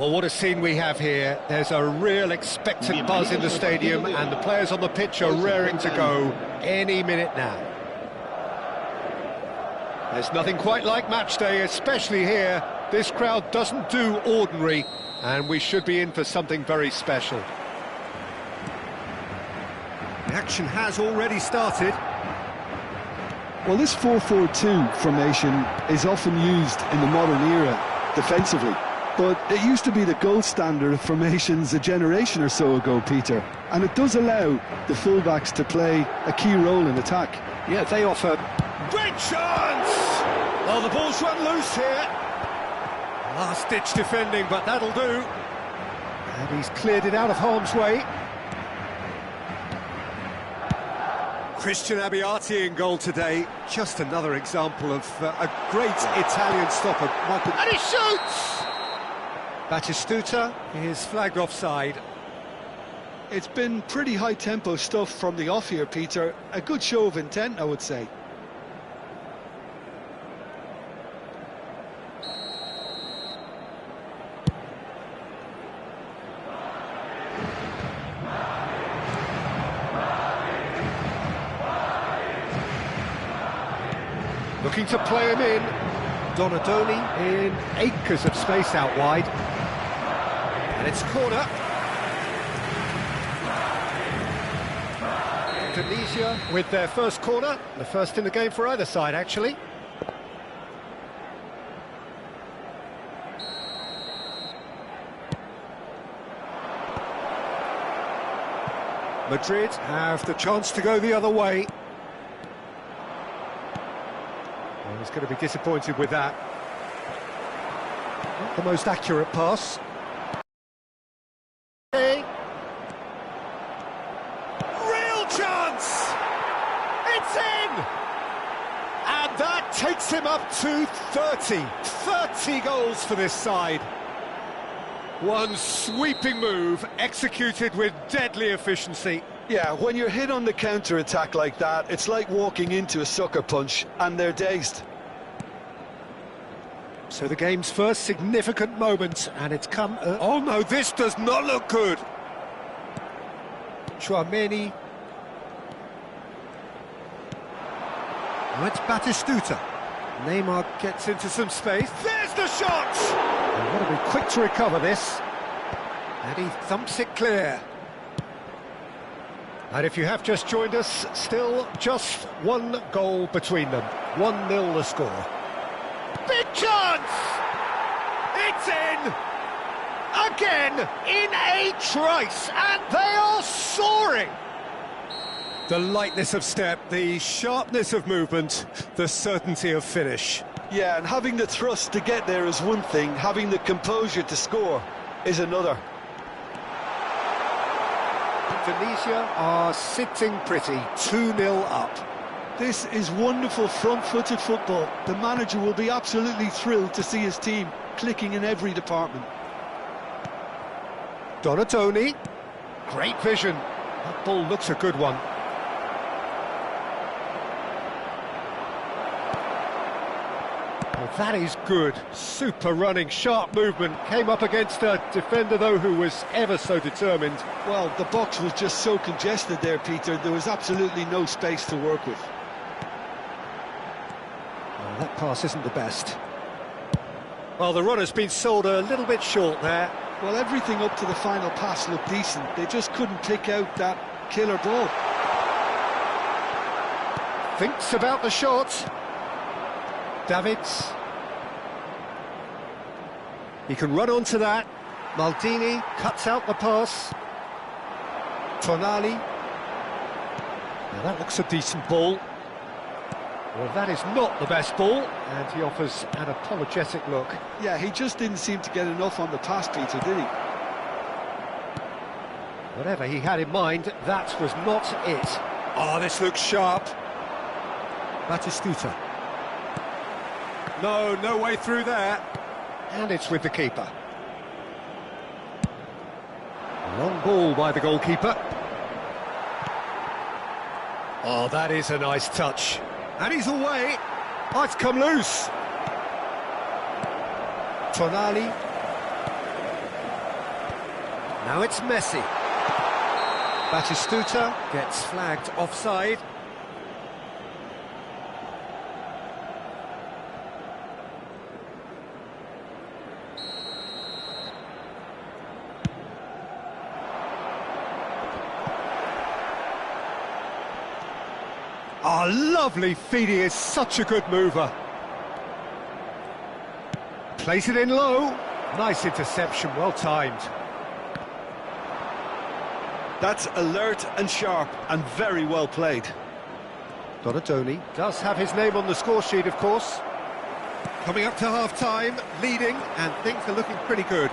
Well, what a scene we have here. There's a real expectant buzz in the stadium, and the players on the pitch are raring to go any minute now. There's nothing quite like match day, especially here. This crowd doesn't do ordinary, and we should be in for something very special. The action has already started. Well, this 4-4-2 formation is often used in the modern era defensively. But it used to be the gold standard of formations a generation or so ago, Peter. And it does allow the fullbacks to play a key role in attack. Yeah, they offer... Great chance! Oh, the ball's run loose here. Last-ditch defending, but that'll do. And he's cleared it out of harm's way. Christian Abbiati in goal today. Just another example of a great Italian stopper. And he shoots! Batistuta is flagged offside. It's been pretty high-tempo stuff from the off here, Peter. A good show of intent, I would say. Looking to play him in. Donadoni in acres of space out wide. And it's corner. Indonesia with their first corner. The first in the game for either side, actually. Madrid have the chance to go the other way. Well, he's going to be disappointed with that. Not the most accurate pass. Real chance! It's in! And that takes him up to 30 goals for this side. One sweeping move, executed with deadly efficiency. Yeah, when you're hit on the counter-attack like that, it's like walking into a sucker punch, and they're dazed. So the game's first significant moment, and it's come... oh no, this does not look good! Chouameni. Now it's Batistuta. Neymar gets into some space. There's the shot! And want to be quick to recover this. And he thumps it clear. And if you have just joined us, still just one goal between them. 1-0 the score. Big chance! It's in! Again, in a trice, and they are soaring! The lightness of step, the sharpness of movement, the certainty of finish. Yeah, and having the thrust to get there is one thing, having the composure to score is another. Indonesia are sitting pretty, 2-0 up. This is wonderful front-footed football. The manager will be absolutely thrilled to see his team clicking in every department. Donadoni, great vision. That ball looks a good one. Well, that is good. Super running, sharp movement. Came up against a defender, though, who was ever so determined. Well, the box was just so congested there, Peter. There was absolutely no space to work with. Well, that pass isn't the best. Well, the runner's been sold a little bit short there. Well, everything up to the final pass looked decent. They just couldn't pick out that killer ball. Thinks about the shot. Davids. He can run onto that. Maldini cuts out the pass. Tonali. Now that looks a decent ball. Well, that is not the best ball, and he offers an apologetic look. Yeah, he just didn't seem to get enough on the pass, Peter, did he? Whatever he had in mind, that was not it. Oh, this looks sharp. Batistuta. No way through there. And it's with the keeper. Long ball by the goalkeeper. Oh, that is a nice touch. And he's away. Oh, it's come loose. Tonali. Now it's Messi. Batistuta gets flagged offside. Oh, lovely feed, he is such a good mover. Place it in low. Nice interception, well timed. That's alert and sharp and very well played. Donadoni does have his name on the score sheet, of course. Coming up to half-time, leading, and things are looking pretty good.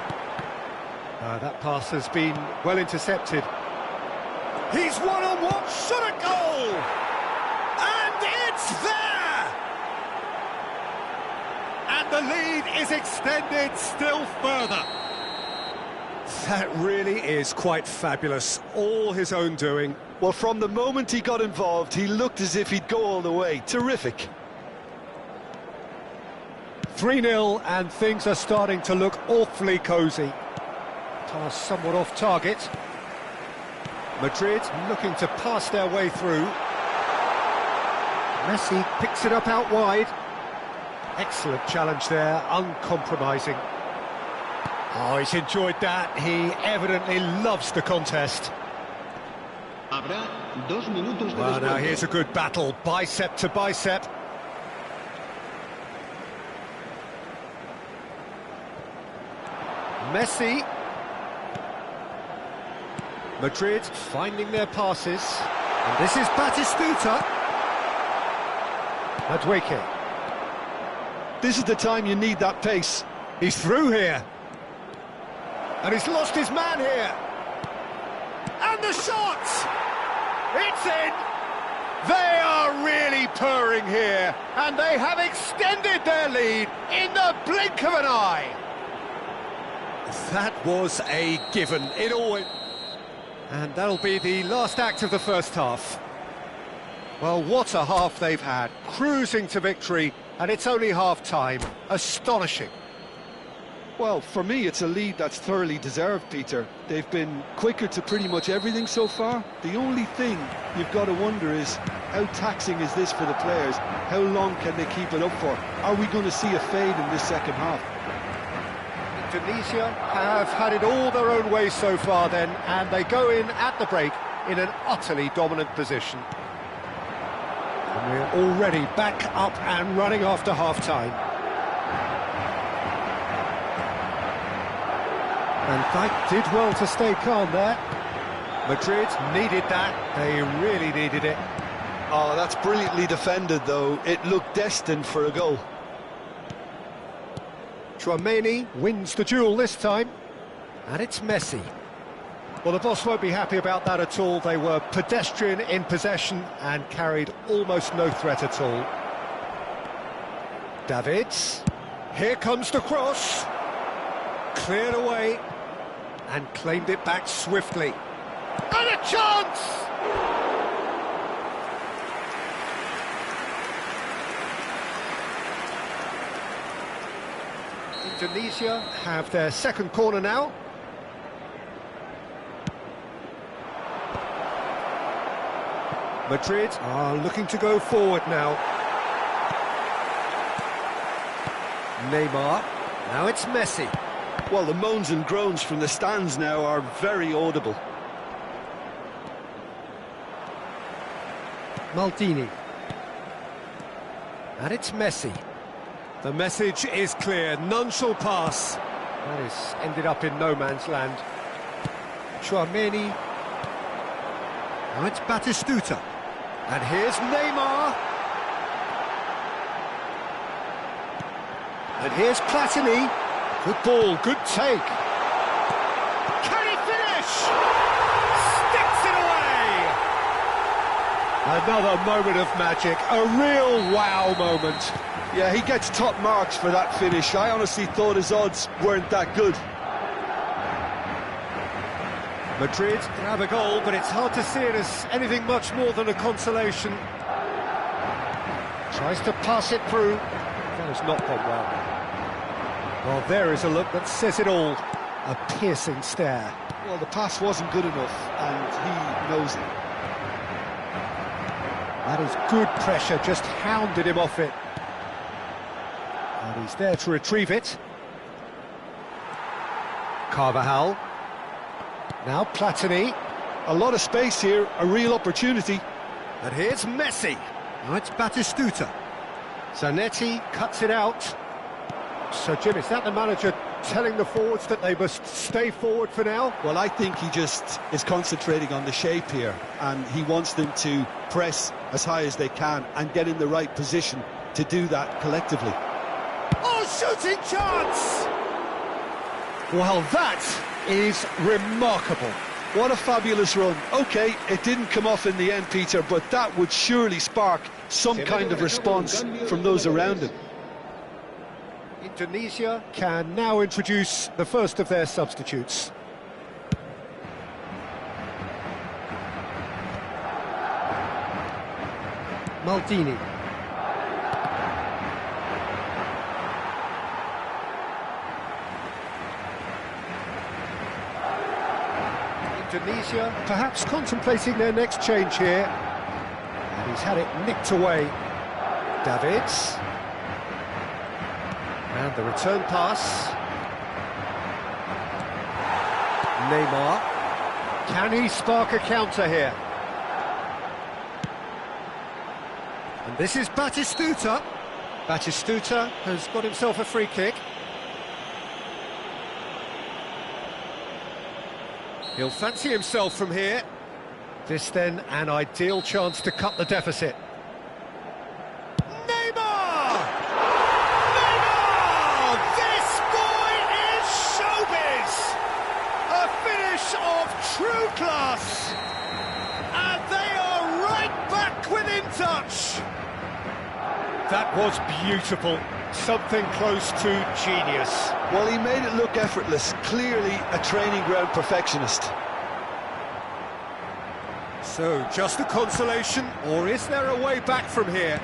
That pass has been well intercepted. He's one-on-one, shot at goal! And it's there! And the lead is extended still further. That really is quite fabulous, all his own doing. Well, from the moment he got involved, he looked as if he'd go all the way. Terrific. 3-0, and things are starting to look awfully cosy. Pass somewhat off target. Madrid looking to pass their way through. Messi picks it up out wide. Excellent challenge there, uncompromising. Oh, he's enjoyed that. He evidently loves the contest. Well, now here's a good battle, bicep to bicep. Messi. Madrid finding their passes. And this is Batistuta. Madueke. This is the time you need that pace. He's through here. And he's lost his man here. And the shot! It's in! They are really purring here. And they have extended their lead in the blink of an eye. That was a given. It always... And that'll be the last act of the first half. Well, what a half they've had. Cruising to victory, and it's only half-time. Astonishing. Well, for me, it's a lead that's thoroughly deserved, Peter. They've been quicker to pretty much everything so far. The only thing you've got to wonder is, how taxing is this for the players? How long can they keep it up for? Are we going to see a fade in this second half? Indonesia have had it all their own way so far then, and they go in at the break in an utterly dominant position. And we're already back up and running after half-time. And Dijk did well to stay calm there. Madrid needed that, they really needed it. Oh, that's brilliantly defended, though. It looked destined for a goal. Tchouaméni wins the duel this time, and it's Messi. Well, the boss won't be happy about that at all. They were pedestrian in possession and carried almost no threat at all. Davids, here comes the cross. Cleared away and claimed it back swiftly. And a chance! Indonesia have their second corner now. Madrid are looking to go forward now. Neymar, now it's Messi. Well, the moans and groans from the stands now are very audible. Maldini. And it's Messi. The message is clear, none shall pass. That is ended up in no man's land. Tchouaméni. Now it's Batistuta. And here's Neymar. And here's Platini. Good ball, good take. Can he finish? Sticks it away! Another moment of magic, a real wow moment. Yeah, he gets top marks for that finish. I honestly thought his odds weren't that good. Madrid grab a goal, but it's hard to see it as anything much more than a consolation. Tries to pass it through. That has not gone well. Well, there is a look that says it all. A piercing stare. Well, the pass wasn't good enough, and he knows it. That is good pressure, just hounded him off it. And he's there to retrieve it. Carvajal. Now Platini. A lot of space here, a real opportunity. And here's Messi. Now it's Batistuta. Zanetti cuts it out. So, Jim, is that the manager telling the forwards that they must stay forward for now? Well, I think he just is concentrating on the shape here, and he wants them to press as high as they can and get in the right position to do that collectively. Oh, shooting chance! Well, that is remarkable. What a fabulous run. OK, it didn't come off in the end, Peter, but that would surely spark some kind of response from those around him. Indonesia can now introduce the first of their substitutes. Maldini. Indonesia perhaps contemplating their next change here. And he's had it nicked away. Davids. And the return pass. Neymar. Can he spark a counter here? And this is Batistuta. Batistuta has got himself a free kick. He'll fancy himself from here. This then an ideal chance to cut the deficit. Neymar! Neymar! This boy is showbiz! A finish of true class! And they are right back within touch! That was beautiful. Something close to genius. Well, he made it look effortless. Clearly a training ground perfectionist. So, just a consolation, or is there a way back from here?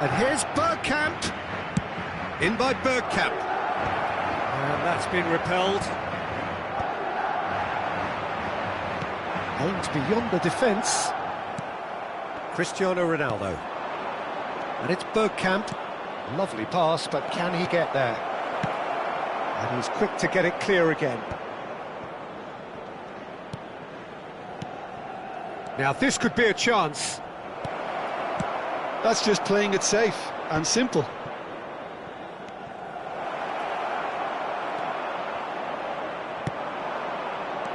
And here's Bergkamp. In by Bergkamp. And that's been repelled. Aimed beyond the defence. Cristiano Ronaldo. And it's Bergkamp. Lovely pass, but can he get there? And he's quick to get it clear again. Now this could be a chance. That's just playing it safe and simple.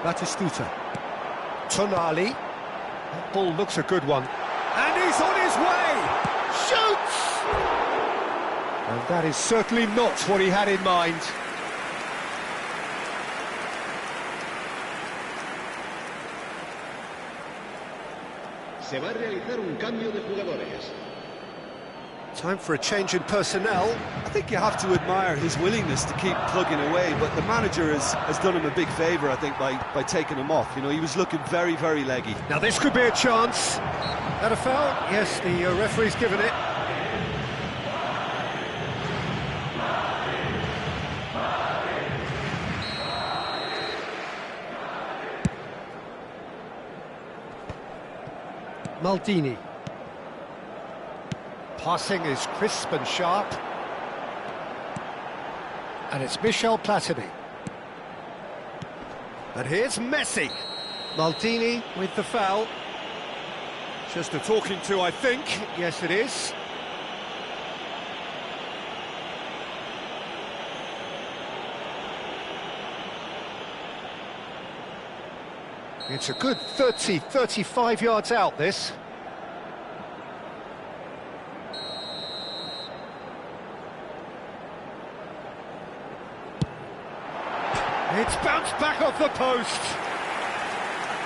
Batistuta. Tonali. That ball looks a good one. And he's on his way! Shoots! And that is certainly not what he had in mind. Se va a realizar un cambio de jugadores. Time for a change in personnel. I think you have to admire his willingness to keep plugging away, but the manager has done him a big favour, I think, by taking him off. You know, he was looking very, very leggy. Now this could be a chance. That a foul? Yes, the referee's given it. Maldini. Passing is crisp and sharp. And it's Michel Platini. And here's Messi. Maldini with the foul. Just a talking to, I think. Yes, it is. It's a good 30, 35 yards out, this. It's bounced back off the post.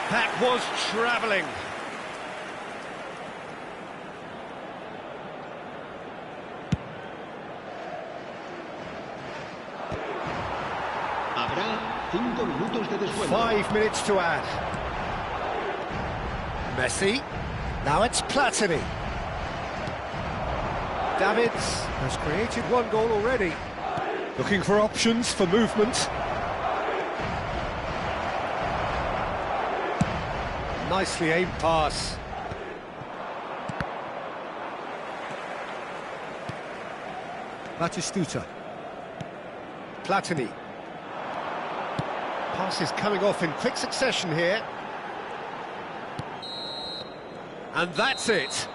That was travelling. Habrá 5 minutos de descuento. 5 minutes to add. Messi. Now it's Platini. Davids has created one goal already. Looking for options for movement. Nicely aimed pass. Batistuta. Platini. Pass is coming off in quick succession here. And that's it.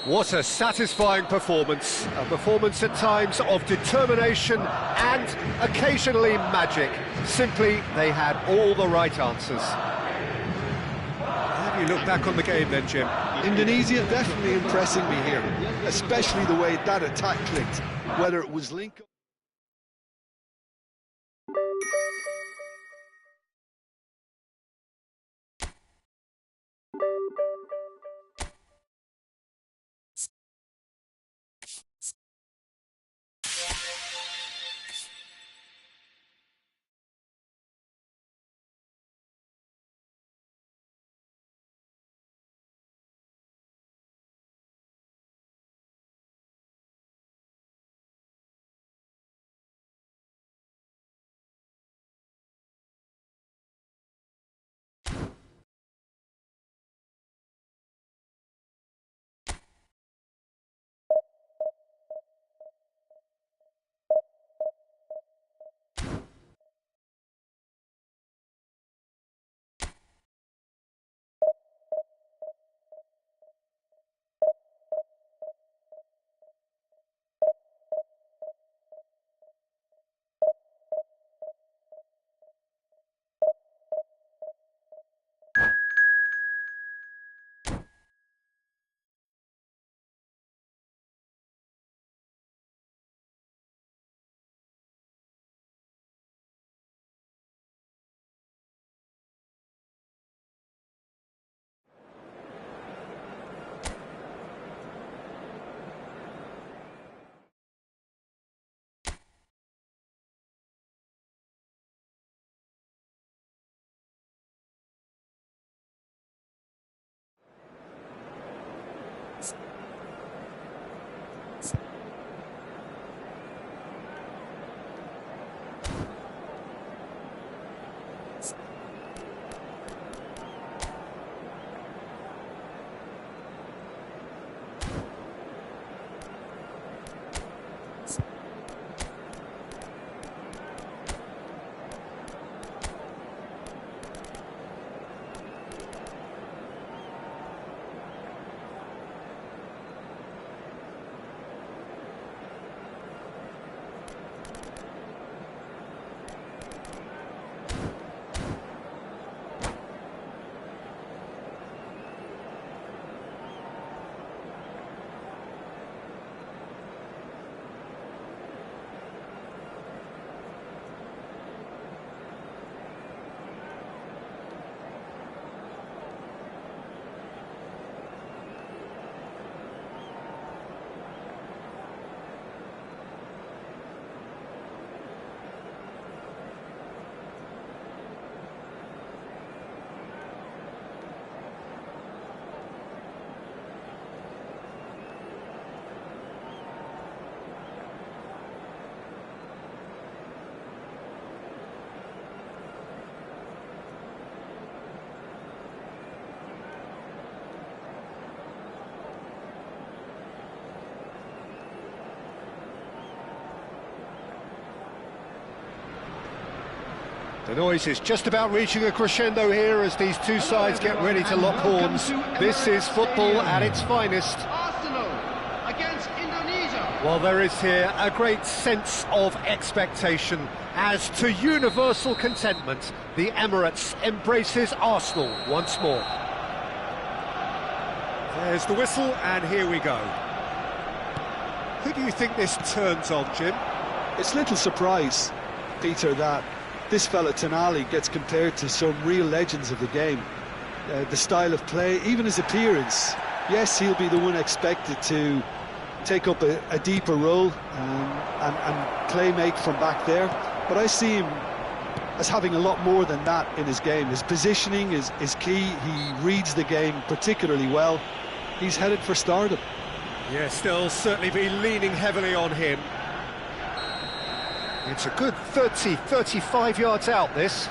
What a satisfying performance. A performance at times of determination and occasionally magic. Simply, they had all the right answers. How do you look back on the game then, Jim? Indonesia definitely impressing me here, especially the way that attack clicked, whether it was Lincoln. The noise is just about reaching a crescendo here as these two sides get ready to lock horns. This is football at its finest. Arsenal against Indonesia. Well, there is here a great sense of expectation as to universal contentment. The Emirates embraces Arsenal once more. There's the whistle, and here we go. Who do you think this turns on, Jim? It's little surprise, Peter, that this fella Tonali gets compared to some real legends of the game. The style of play, even his appearance. Yes, he'll be the one expected to take up a deeper role and play make from back there. But I see him as having a lot more than that in his game. His positioning is key. He reads the game particularly well. He's headed for stardom. Yeah, still certainly be leaning heavily on him. It's a good 30, 35 yards out, this.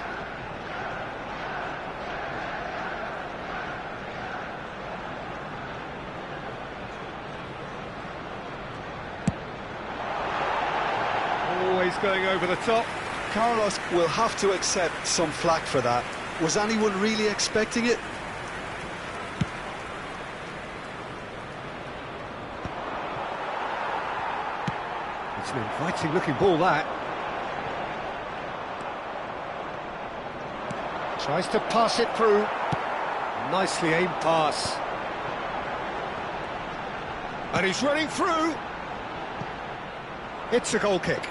going over the top. Carlos will have to accept some flack for that. Was anyone really expecting it? It's an inviting looking ball, that. Tries to pass it through. Nicely aimed pass. And he's running through. It's a goal kick.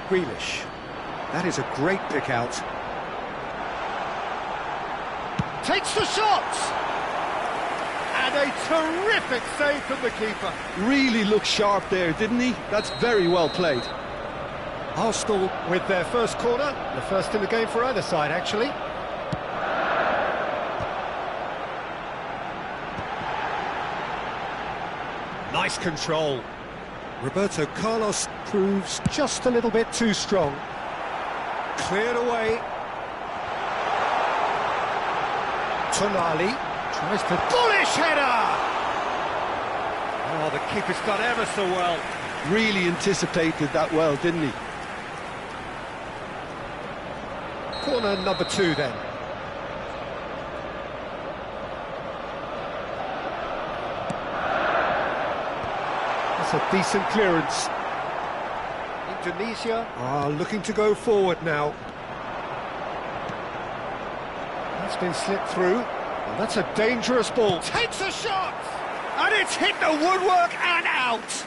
Grealish. That is a great pick out. Takes the shot! And a terrific save from the keeper. Really looked sharp there, didn't he? That's very well played. Arsenal with their first corner, the first in the game for either side, actually. Nice control. Roberto Carlos proves just a little bit too strong. Cleared away. Tonali tries to bullish header! Oh, the keeper's done ever so well. Really anticipated that well, didn't he? Corner number 2 then. That's a decent clearance. Indonesia are looking to go forward now. That's been slipped through. Well, that's a dangerous ball. Takes a shot! And it's hit the woodwork and out!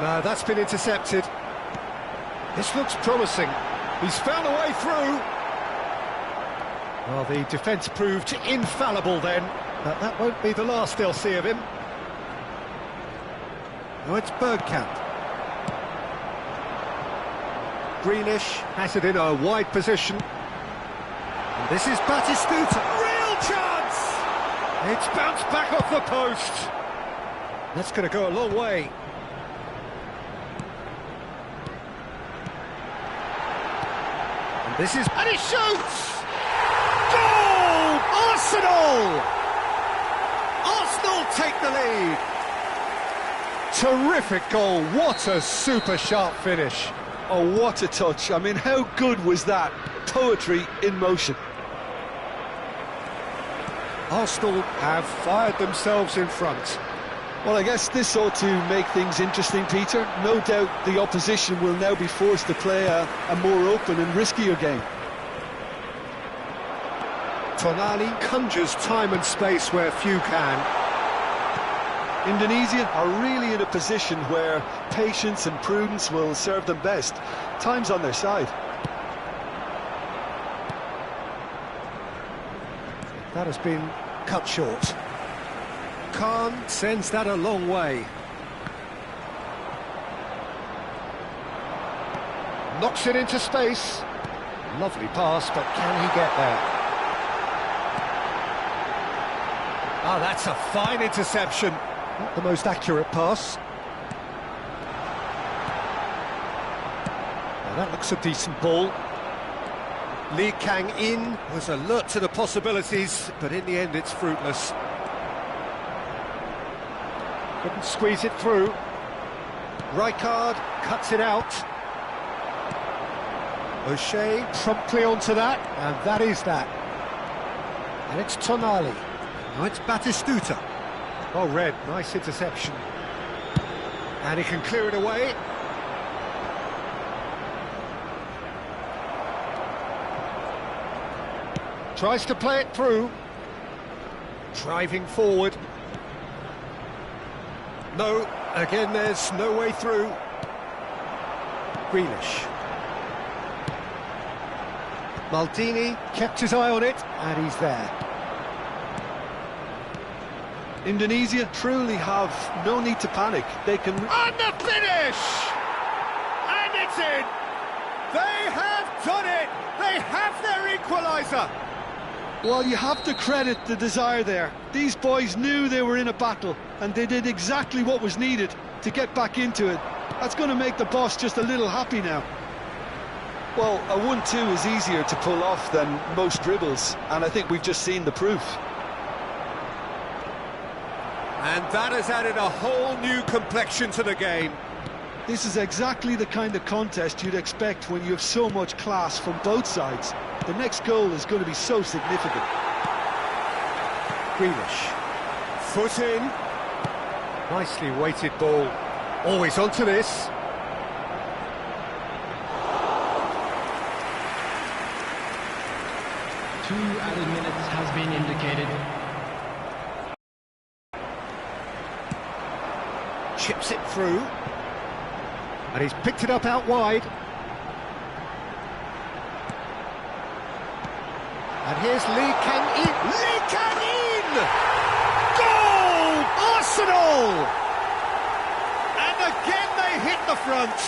No, that's been intercepted. This looks promising. He's found a way through. Well, the defence proved infallible then, but that won't be the last they'll see of him. Now it's Bergkamp. Greenish has it in a wide position. And this is Batistuta. Real chance! It's bounced back off the post. That's going to go a long way. And this is... And he shoots! Goal! Arsenal! Arsenal take the lead. Terrific goal. What a super sharp finish. Oh, what a touch. I mean, how good was that? Poetry in motion. Arsenal have fired themselves in front. Well, I guess this ought to make things interesting, Peter. No doubt the opposition will now be forced to play a more open and riskier game. Tonali conjures time and space where few can. Indonesia are really in a position where patience and prudence will serve them best. Time's on their side. That has been cut short. Khan sends that a long way. Knocks it into space. Lovely pass, but can he get there? Ah, that's a fine interception. Not the most accurate pass. Now that looks a decent ball. Lee Kang-in was alert to the possibilities, but in the end it's fruitless. Couldn't squeeze it through. Rijkaard cuts it out. O'Shea promptly onto that, and that is that. And it's Tonali. Now it's Batistuta. Well read, nice interception. And he can clear it away. Tries to play it through. Driving forward. No, again there's no way through. Grealish. Maldini kept his eye on it, and he's there. Indonesia truly have no need to panic. They can... And the finish! And it's in! They have done it! They have their equaliser! Well, you have to credit the desire there. These boys knew they were in a battle, and they did exactly what was needed to get back into it. That's going to make the boss just a little happy now. Well, a 1-2 is easier to pull off than most dribbles, and I think we've just seen the proof. And that has added a whole new complexion to the game. This is exactly the kind of contest you'd expect when you have so much class from both sides. The next goal is going to be so significant. Grealish. Foot in. Nicely weighted ball. Always onto this. Two added minutes has been indicated. Chips it through. And he's picked it up out wide. And here's Lee Kang-in. Lee Kang-in! Goal! Arsenal! And again they hit the front.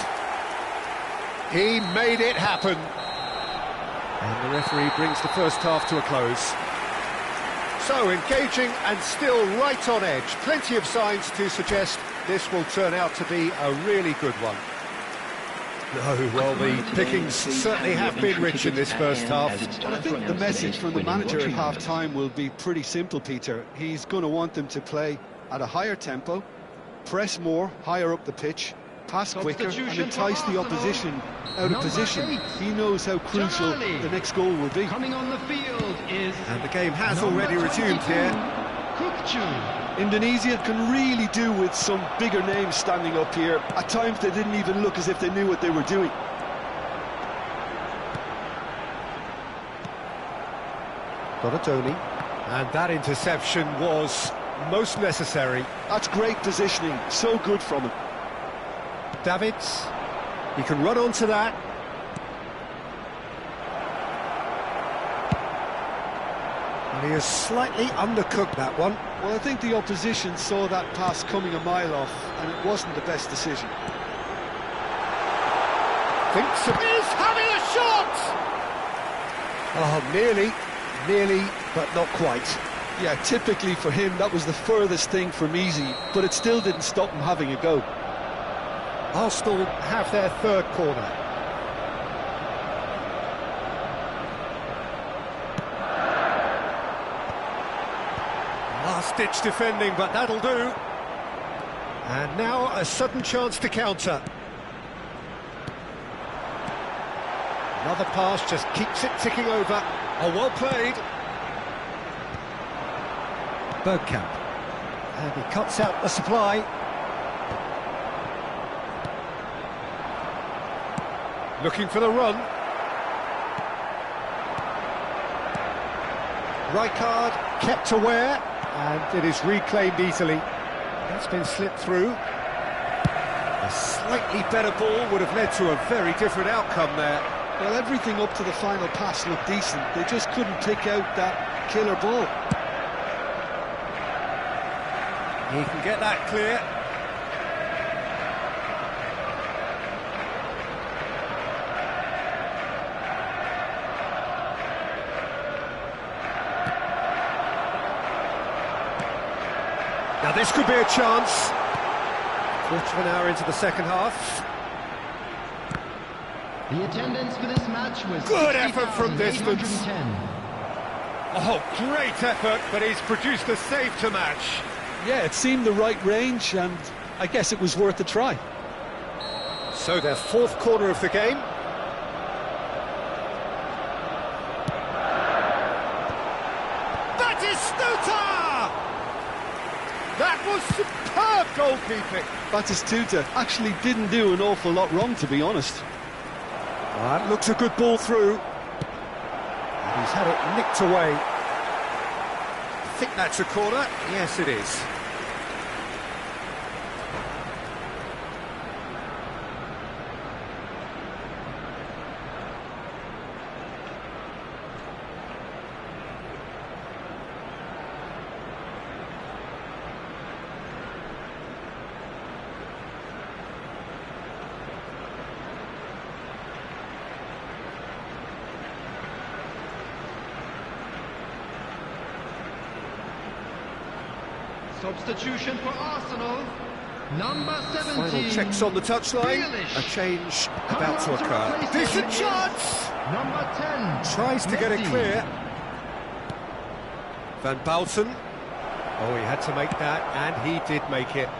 He made it happen. And the referee brings the first half to a close. So engaging and still right on edge. Plenty of signs to suggest this will turn out to be a really good one. No, well, the pickings certainly have been rich in this first half. I think the message from the manager at half-time will be pretty simple, Peter. He's going to want them to play at a higher tempo, press more, higher up the pitch, pass quicker and entice the opposition out of position. He knows how crucial the next goal will be. Coming on the field is... And the game has already resumed here. Indonesia can really do with some bigger names standing up here. At times they didn't even look as if they knew what they were doing. Donatoni. And that interception was most necessary. That's great positioning, so good from him. Davids, he can run onto that. And he has slightly undercooked that one. Well, I think the opposition saw that pass coming a mile off, and it wasn't the best decision. Thinks of is having a shot! Oh, nearly, but not quite. Yeah, typically for him, that was the furthest thing from easy, but it still didn't stop him having a go. Arsenal have their third corner. Last-ditch defending, but that'll do. And now a sudden chance to counter. Another pass just keeps it ticking over. Oh, well played. Bergkamp. And he cuts out the supply. Looking for the run. Rijkaard kept aware, and it is reclaimed easily. That's been slipped through. A slightly better ball would have led to a very different outcome there. Well, everything up to the final pass looked decent. They just couldn't pick out that killer ball. He can get that clear. Now this could be a chance. Quarter of an hour into the second half. The attendance for this match was Good effort from distance. 60,810. Oh, great effort, but he's produced a save to match. Yeah, it seemed the right range, and I guess it was worth a try. So their fourth corner of the game. Batistuta! That was superb goalkeeping. Batistuta actually didn't do an awful lot wrong, to be honest. That looks a good ball through. And he's had it nicked away. I think that's a corner. Yes, it is. Substitution for Arsenal. Number 17. Final checks on the touchline. A change about to occur. Decent chance! Number 10. Tries to get it Messi. clear. Van Bouten. Oh, he had to make that, and he did make it.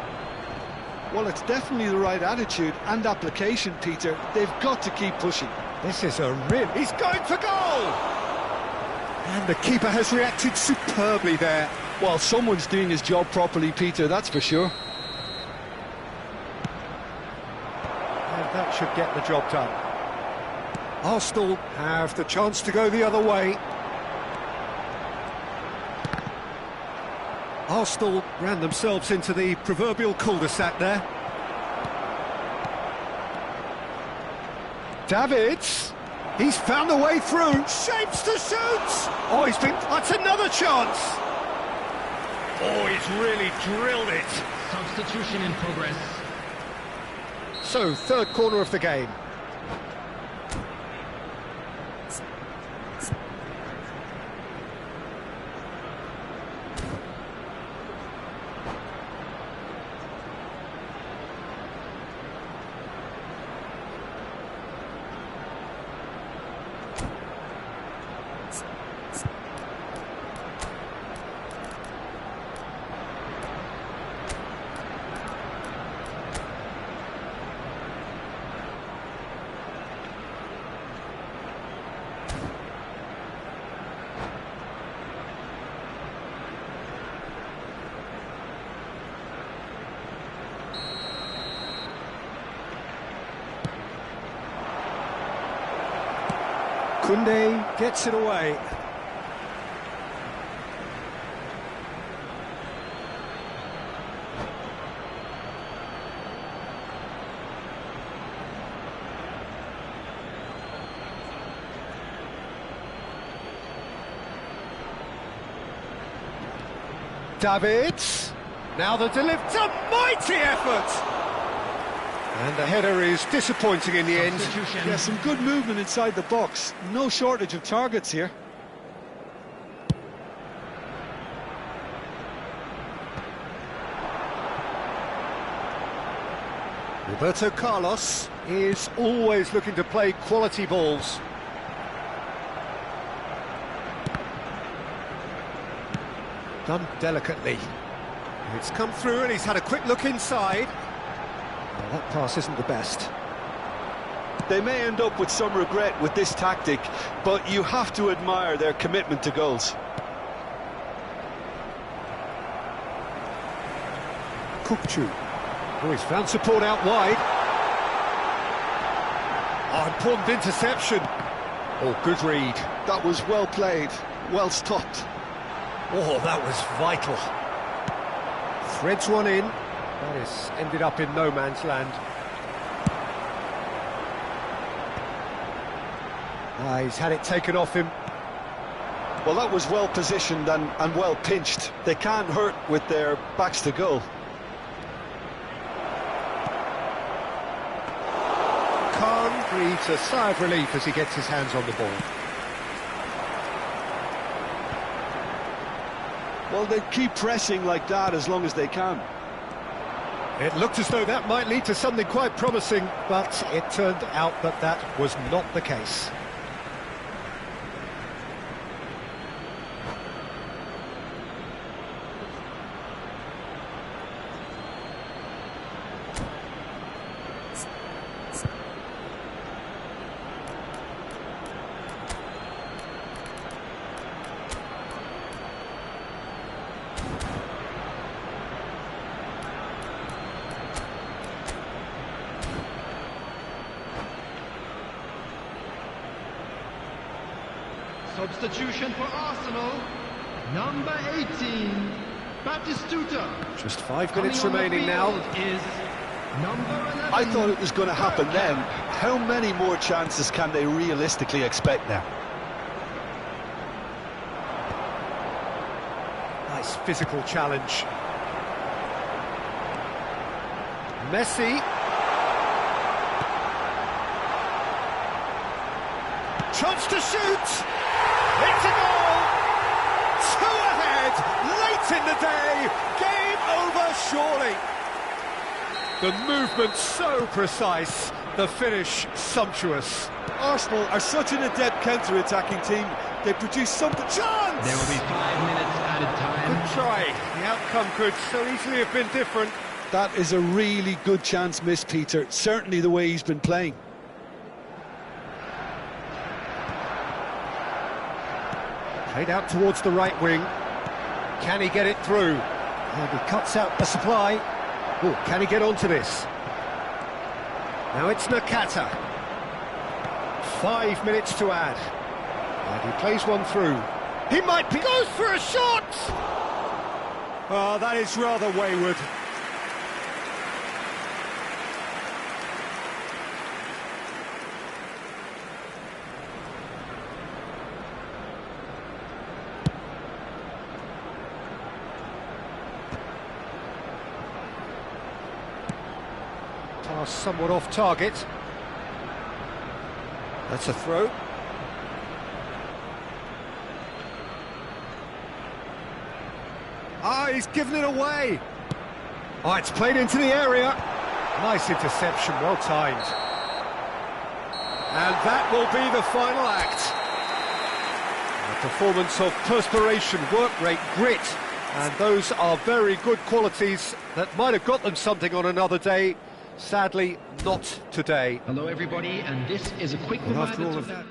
Well, it's definitely the right attitude and application, Peter. They've got to keep pushing. This is a real... He's going for goal! And the keeper has reacted superbly there. Well, someone's doing his job properly, Peter, that's for sure. And that should get the job done. Arsenal have the chance to go the other way. Arsenal ran themselves into the proverbial cul-de-sac there. Davids, he's found a way through, shapes to shoot! Oh, that's another chance! Oh, he's really drilled it. Substitution in progress. So, third corner of the game. Koundé gets it away. Davids, now the delivery, it's a mighty effort! And the header is disappointing in the end. Yeah, some good movement inside the box. No shortage of targets here. Roberto Carlos is always looking to play quality balls. Done delicately. It's come through and he's had a quick look inside. Well, that pass isn't the best. They may end up with some regret with this tactic, but you have to admire their commitment to goals. Kukçu. Oh, he's found support out wide. Oh, important interception. Oh, good read. That was well played, well stopped. Oh, that was vital. Threads one in. That has ended up in no man's land. Ah, he's had it taken off him. Well, that was well positioned and well pinched. They can't hurt with their backs to goal. Khan breathes a sigh of relief as he gets his hands on the ball. Well, they keep pressing like that as long as they can. It looked as though that might lead to something quite promising, but it turned out that that was not the case. Substitution for Arsenal. Number 18, Batistuta. Just 5 minutes remaining now. Is number 11. I thought it was going to happen then. How many more chances can they realistically expect now? Nice physical challenge. Messi. Chance to shoot. It's a goal. 2 ahead. Late in the day. Game over, surely. The movement so precise, the finish sumptuous. Arsenal are such an adept counter-attacking team. They produce something. Chance! There will be 5 minutes added time. Good try. The outcome could so easily have been different. That is a really good chance missed, Peter. Certainly the way he's been playing. Played out towards the right wing. Can he get it through? And he cuts out the supply. Oh, can he get onto this? Now it's Nakata. 5 minutes to add. And he plays one through. He might be... goes for a shot! Oh, that is rather wayward. Pass somewhat off target. That's a throw. Ah, he's given it away. Oh, it's played into the area. Nice interception, well timed. And that will be the final act. A performance of perspiration, work rate, grit. And those are very good qualities that might have got them something on another day. Sadly, not today. Hello everybody, and this is a quick Well, after reminder all to of that.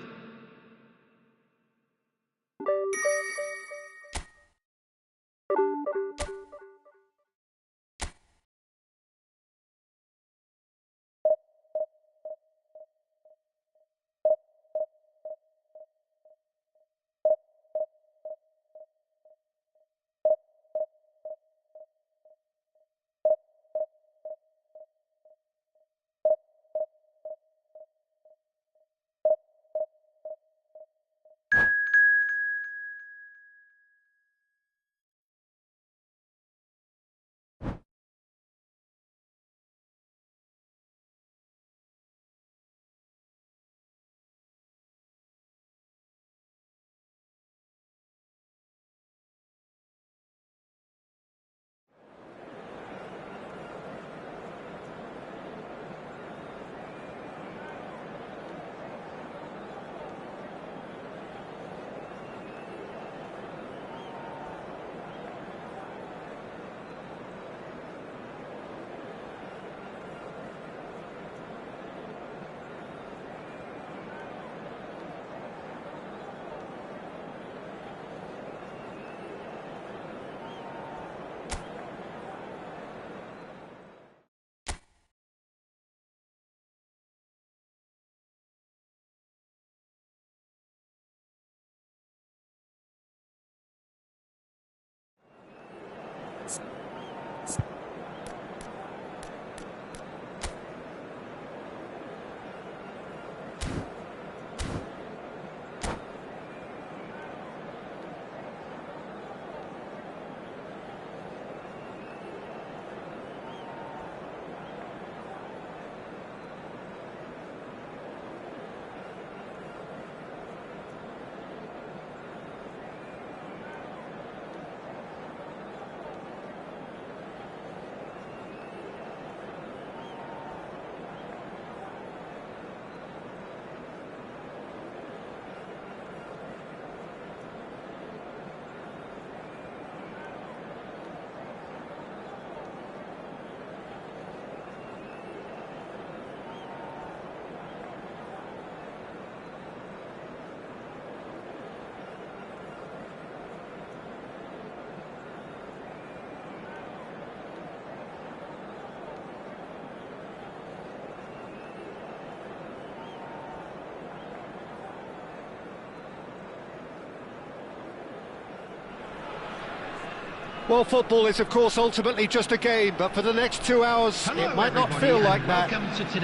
Well, football is, of course, ultimately just a game, but for the next 2 hours, it might not feel like that.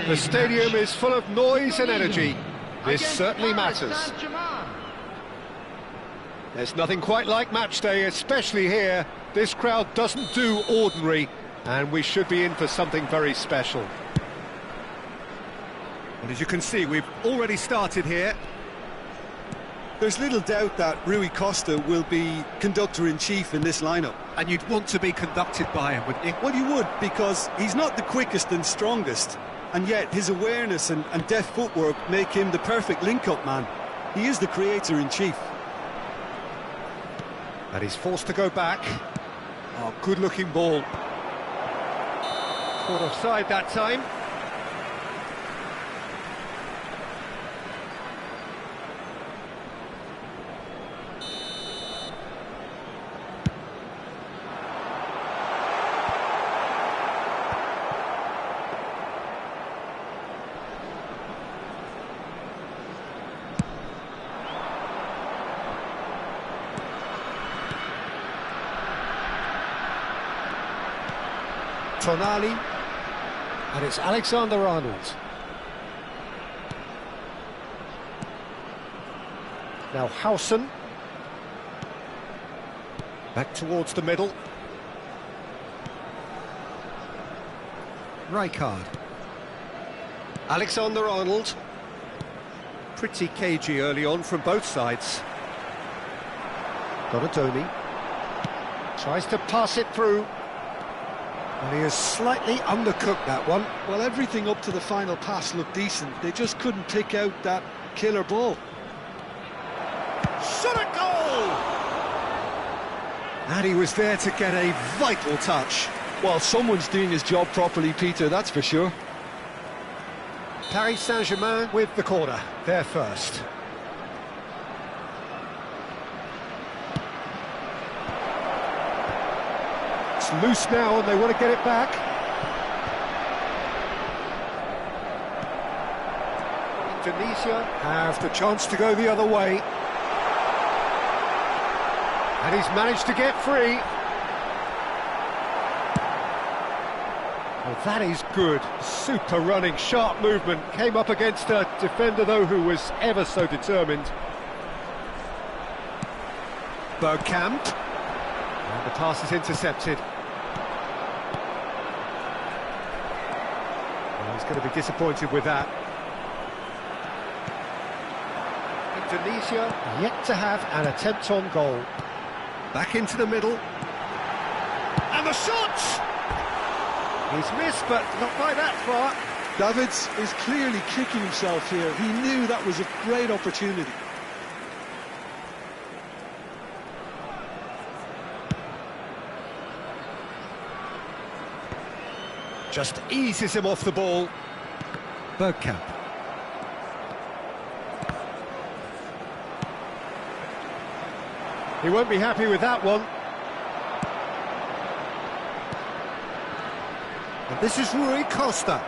The stadium is full of noise and energy. This certainly matters. There's nothing quite like match day, especially here. This crowd doesn't do ordinary, and we should be in for something very special. And as you can see, we've already started here. There's little doubt that Rui Costa will be conductor-in-chief in this lineup. And you'd want to be conducted by him, wouldn't you? Well, you would, because he's not the quickest and strongest, and yet his awareness and deft footwork make him the perfect link-up man. He is the creator-in-chief. And he's forced to go back. Oh, good-looking ball. Caught offside that time. Tonali, and it's Alexander-Arnold. Now Howson, back towards the middle. Rijkaard, Alexander-Arnold, pretty cagey early on from both sides. Donatoni tries to pass it through. And he has slightly undercooked that one. Well, everything up to the final pass looked decent. They just couldn't pick out that killer ball. Shot at goal! And he was there to get a vital touch. Well, someone's doing his job properly, Peter, that's for sure. Paris Saint-Germain with the corner. They're first. Loose now and they want to get it back. Indonesia have the chance to go the other way. And he's managed to get free. Well, that is good. Super running, sharp movement. Came up against a defender, though, who was ever so determined. Bergkamp. And the pass is intercepted. Going to be disappointed with that. Indonesia yet to have an attempt on goal. Back into the middle. And the shot! He's missed, but not by that far. Davids is clearly kicking himself here. He knew that was a great opportunity. Just eases him off the ball. Bergkamp. He won't be happy with that one. And this is Rui Costa.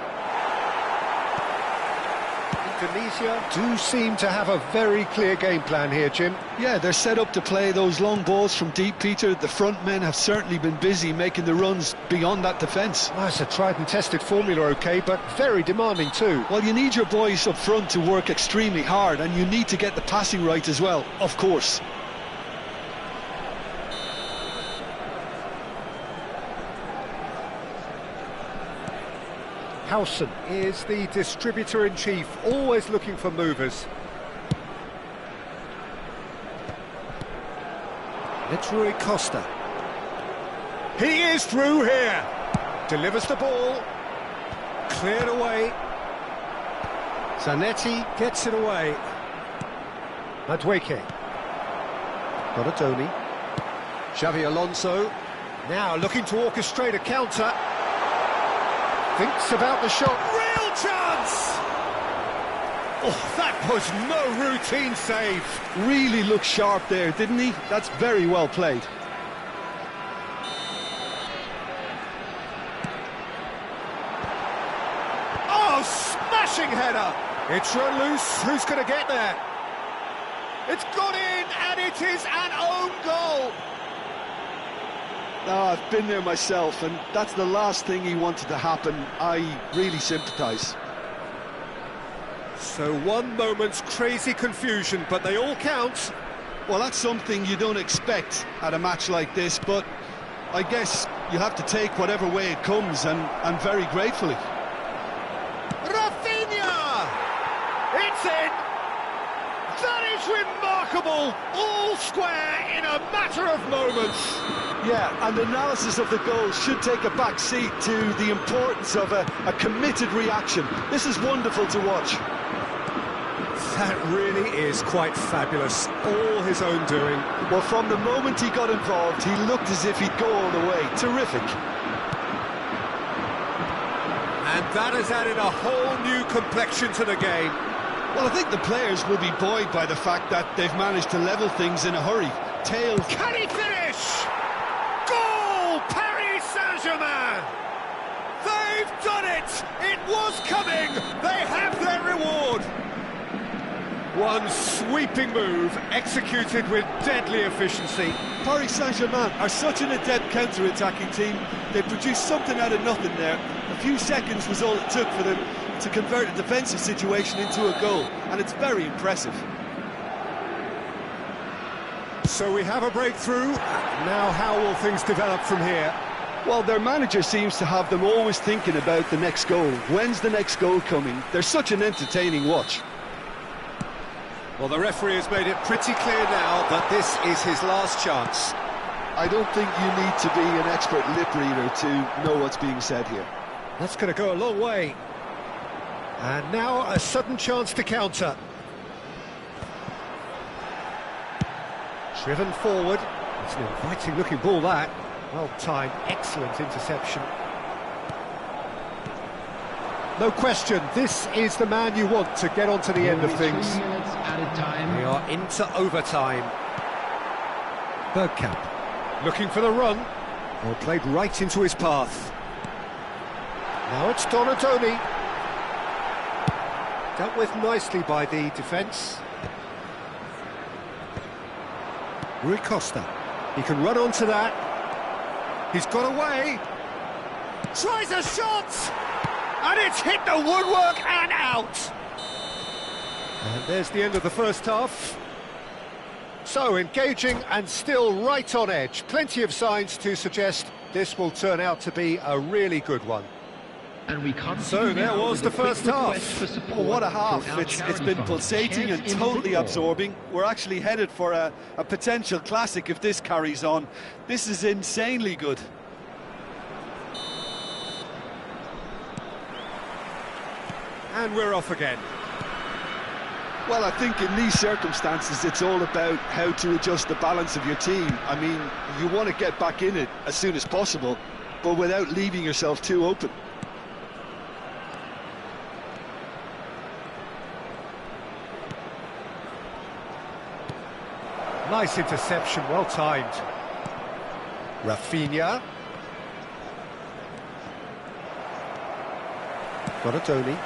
Indonesia do seem to have a very clear game plan here, Jim. Yeah, they're set up to play those long balls from deep, Peter. The front men have certainly been busy making the runs beyond that defence. Well, it's a tried and tested formula, OK, but very demanding too. Well, you need your boys up front to work extremely hard, and you need to get the passing right as well, of course. Howson is the distributor-in-chief, always looking for movers. It's Rui Costa. He is through here. Delivers the ball. Cleared away. Zanetti gets it away. Madueke. Donatoni. Xavi Alonso. Now looking to orchestrate a counter. Thinks about the shot. Real chance! Oh, that was no routine save. Really looked sharp there, didn't he? That's very well played. Oh, smashing header! It's run loose. Who's going to get there? It's gone in, and it is an own goal. Oh, I've been there myself, and that's the last thing he wanted to happen. I really sympathise. So one moment's crazy confusion, but they all count. Well, that's something you don't expect at a match like this, but I guess you have to take whatever way it comes, and very gratefully. Rafinha! It's in! That is remarkable! All square in a matter of moments. Yeah, and analysis of the goal should take a back seat to the importance of a committed reaction. This is wonderful to watch. That really is quite fabulous. All his own doing. Well, from the moment he got involved, he looked as if he'd go all the way. Terrific. And that has added a whole new complexion to the game. Well, I think the players will be buoyed by the fact that they've managed to level things in a hurry. Tails. Can he finish? Goal! Paris Saint-Germain! They've done it! It was coming! They have their reward! One sweeping move, executed with deadly efficiency. Paris Saint-Germain are such an adept counter-attacking team. They produced something out of nothing there. A few seconds was all it took for them to convert a defensive situation into a goal, and it's very impressive. So we have a breakthrough. Now how will things develop from here? Well, their manager seems to have them always thinking about the next goal. When's the next goal coming? They're such an entertaining watch. Well, the referee has made it pretty clear now that this is his last chance. I don't think you need to be an expert lip reader to know what's being said here. That's going to go a long way. And now a sudden chance to counter. Driven forward. It's an inviting looking ball, that. Well timed, excellent interception. No question, this is the man you want to get onto the end of things. 3 minutes added time. We are into overtime. Bergkamp looking for the run. Well, played right into his path. Now it's Donatoni. Dealt with nicely by the defence. Rui Costa. He can run onto that. He's got away. Tries a shot! And it's hit the woodwork and out! And there's the end of the first half. So, engaging and still right on edge. Plenty of signs to suggest this will turn out to be a really good one. And we continue So there now was with the a quick first request half. for support Oh, what a to half. our It's charity been fund, pulsating and Shares in totally Football. absorbing. We're actually headed for a potential classic if this carries on. This is insanely good. And we're off again. Well, I think in these circumstances, it's all about how to adjust the balance of your team. I mean, you want to get back in it as soon as possible, but without leaving yourself too open. Nice interception, well timed. Rafinha. Donatoni.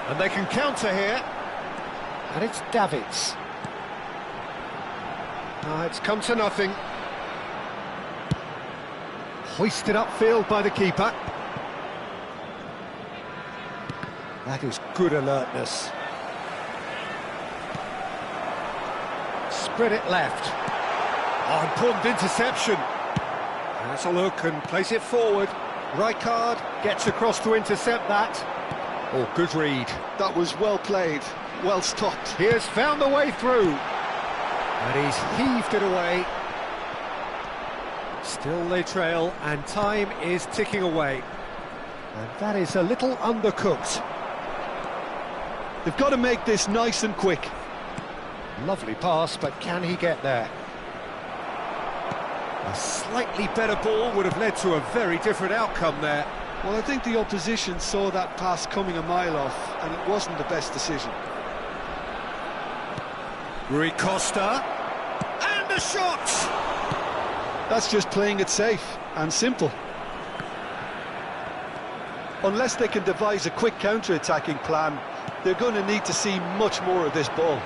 And they can counter here. And it's Davids. It's come to nothing. Hoisted upfield by the keeper. That is good alertness. Spread it left. Oh, important interception. That's a look and plays it forward. Rijkaard gets across to intercept that. Oh, good read. That was well played, well stopped. He has found the way through. And he's heaved it away. Still they trail, and time is ticking away. And that is a little undercooked. They've got to make this nice and quick. Lovely pass, but can he get there? A slightly better ball would have led to a very different outcome there. Well, I think the opposition saw that pass coming a mile off, and it wasn't the best decision. Rui Costa, and the shot! That's just playing it safe and simple. Unless they can devise a quick counter-attacking plan, they're going to need to see much more of this ball.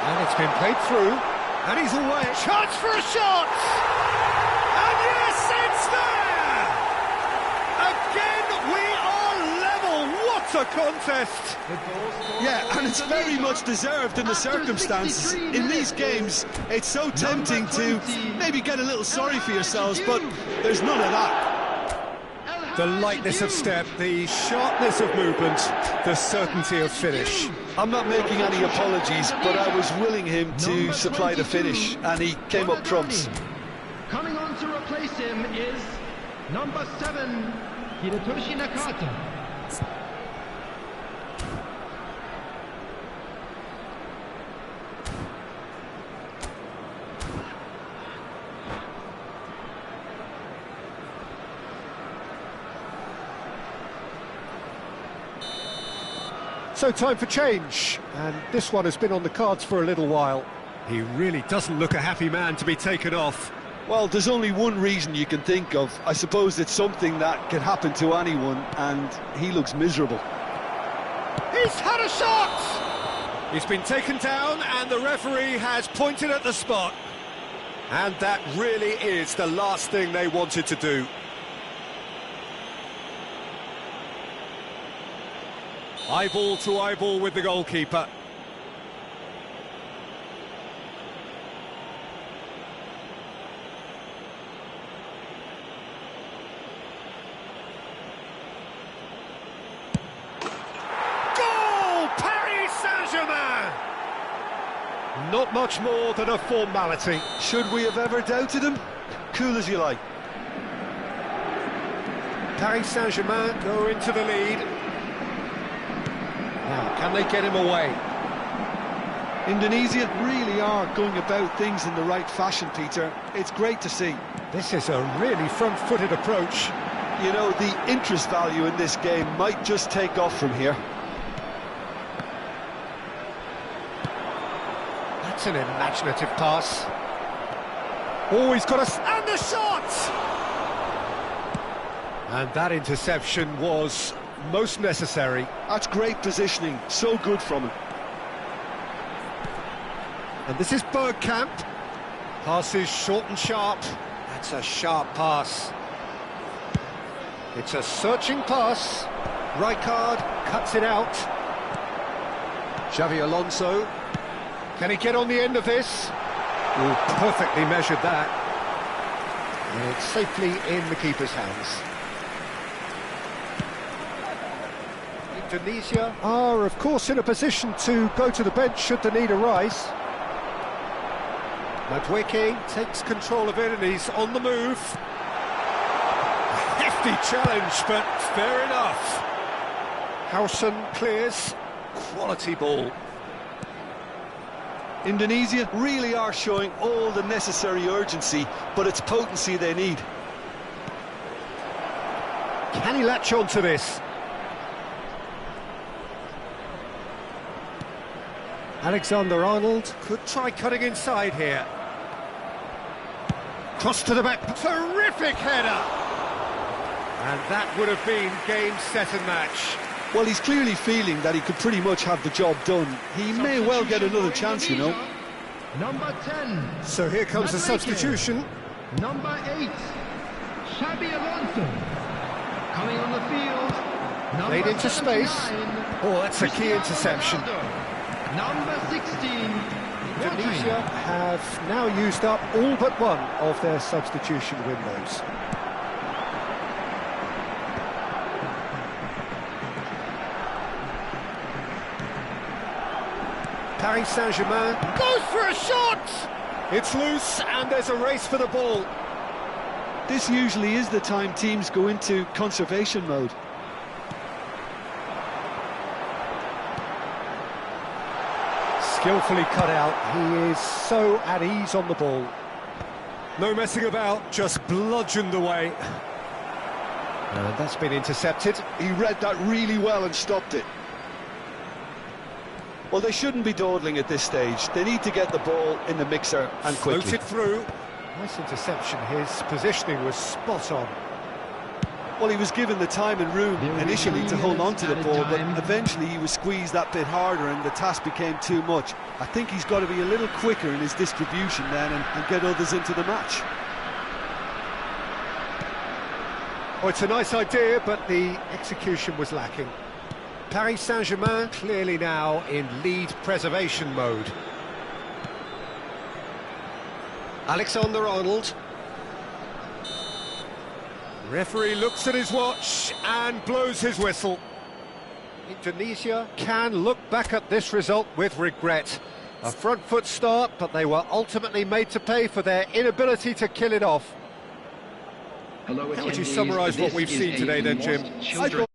And it's been played through, and he's away. Chance for a shot! And yes, it's there! Again, we are level. What a contest! Yeah, and it's very much deserved in the circumstances. In these games, it's so tempting to maybe get a little sorry for yourselves, but there's none of that. The lightness of step, the sharpness of movement, the certainty of finish. I'm not making any apologies, but I was willing him to Number supply the 22, finish, and he came up trumps. Coming on to replace him is number 7, Hirotoshi Nakata. So time for change, and this one has been on the cards for a little while. He really doesn't look a happy man to be taken off. Well, there's only one reason you can think of. I suppose it's something that can happen to anyone, and he looks miserable. He's had a shot! He's been taken down, and the referee has pointed at the spot. And that really is the last thing they wanted to do. Eyeball to eyeball with the goalkeeper. Goal! Paris Saint-Germain! Not much more than a formality. Should we have ever doubted him? Cool as you like. Paris Saint-Germain go into the lead. Now, can they get him away? Indonesia really are going about things in the right fashion, Peter. It's great to see. This is a really front-footed approach. You know, the interest value in this game might just take off from here. That's an imaginative pass. Oh, he's got a... and the shot! And that interception was most necessary. That's great positioning, so good from him. And this is Bergkamp. Passes short and sharp. That's a sharp pass. It's a searching pass. Rijkaard cuts it out. Xavi Alonso. Can he get on the end of this? Oh, perfectly measured that. And it's safely in the keeper's hands. Indonesia are, of course, in a position to go to the bench should the need arise. Madueke takes control of it and he's on the move. Hefty challenge, but fair enough. Howson clears. Quality ball. Indonesia really are showing all the necessary urgency, but it's potency they need. Can he latch on to this? Alexander-Arnold could try cutting inside here. Cross to the back, terrific header! And that would have been game, set and match. Well, he's clearly feeling that he could pretty much have the job done. He may well get another chance, you know. Number 10. So here comes the substitution. Number 8. Xabi Alonso. Coming on the field. Played into space. Oh, that's a key interception. Number 16. Indonesia have now used up all but one of their substitution windows. Paris Saint-Germain goes for a shot! It's loose and there's a race for the ball. This usually is the time teams go into conservation mode. Skillfully cut out, he is so at ease on the ball. No messing about, just bludgeoned away. And that's been intercepted. He read that really well and stopped it. Well, they shouldn't be dawdling at this stage. They need to get the ball in the mixer and quickly. Floated through. Nice interception, his positioning was spot on. Well, he was given the time and room initially to hold on to the ball, but eventually he was squeezed that bit harder and the task became too much. I think he's got to be a little quicker in his distribution then and get others into the match. Oh, it's a nice idea, but the execution was lacking. Paris Saint-Germain clearly now in lead preservation mode. Alexander-Arnold. Referee looks at his watch and blows his whistle. Indonesia can look back at this result with regret. A front foot start, but they were ultimately made to pay for their inability to kill it off. Hello, How would you attendees. summarise what This we've is seen a today then, Jim? lost children